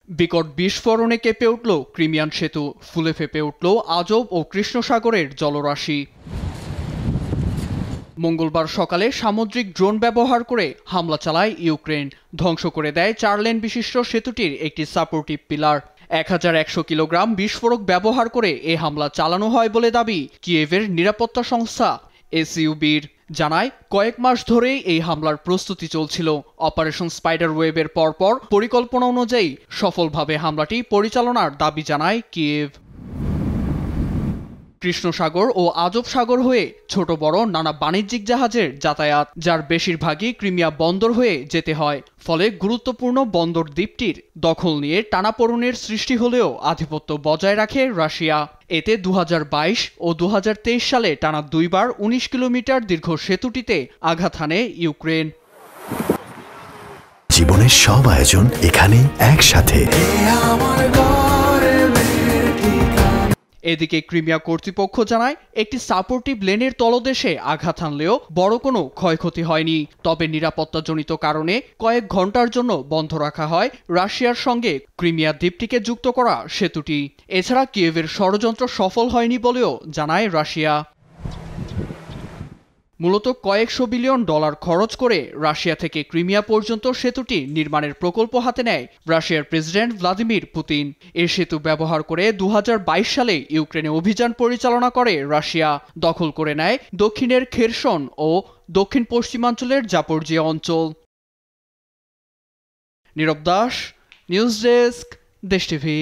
বিকট বিস্ফোরণে কেঁপে উঠল ক্রিমিয়ান সেতু, ফুলে ফেঁপে উঠল আজব ও কৃষ্ণ সাগরের জলরাশি। মঙ্গলবার সকালে সামুদ্রিক ড্রোন ব্যবহার করে হামলা চালায় ইউক্রেন, ধ্বংস করে দেয় 4 লেন বিশিষ্ট সেতুটির একটি সাপোর্টিভ পিলার। 1100 কিলোগ্রাম বিস্ফোরক ব্যবহার করে এ হামলা চালানো হয় বলে দাবি কিয়েভের নিরাপত্তা সংস্থা এসইউবির। জানায় কয়েক মাস ধরেই এই হামলার প্রস্তুতি চলছিল। অপারেশন স্পাইডার ওয়েবের পরপর পরিকল্পনা অনুযায়ী সফলভাবে হামলাটি পরিচালনার দাবি জানায় কিয়েভ। কৃষ্ণ সাগর ও আজব সাগর হয়ে ছোট বড় নানা বাণিজ্যিক জাহাজের যাতায়াত, যার বেশিরভাগই ক্রিমিয়া বন্দর হয়ে যেতে হয়। ফলে গুরুত্বপূর্ণ বন্দর দ্বীপটির দখল নিয়ে টানাপোড়েনের সৃষ্টি হলেও আধিপত্য বজায় রাখে রাশিয়া। এতে 2022 ও 2023 সালে টানা দুইবার 19 কিলোমিটার দীর্ঘ সেতুটিতে আঘাত হানে ইউক্রেন। জীবনের সব আয়োজন এখানে একসাথে। এদিকে ক্রিমিয়া কর্তৃপক্ষ জানায় একটি সাপোর্টিভ লেনের তলদেশে আঘাত হানলেও বড় কোনো ক্ষয়ক্ষতি হয়নি। তবে নিরাপত্তাজনিত কারণে কয়েক ঘন্টার জন্য বন্ধ রাখা হয় রাশিয়ার সঙ্গে ক্রিমিয়া দ্বীপটিকে যুক্ত করা সেতুটি। এছাড়া কিয়েভের ষড়যন্ত্র সফল হয়নি বলেও জানায় রাশিয়া। মূলত কয়েকশো বিলিয়ন ডলার খরচ করে রাশিয়া থেকে ক্রিমিয়া পর্যন্ত সেতুটি নির্মাণের প্রকল্প হাতে নেয় রাশিয়ার প্রেসিডেন্ট ভ্লাদিমির পুতিন। এই সেতু ব্যবহার করে 2022 সালে ইউক্রেনে অভিযান পরিচালনা করে রাশিয়া, দখল করে নেয় দক্ষিণের খেরসন ও দক্ষিণ পশ্চিমাঞ্চলের জাপোরজিয়া অঞ্চল। নীরব দাস, নিউজ ডেস্ক, দেশ টিভি।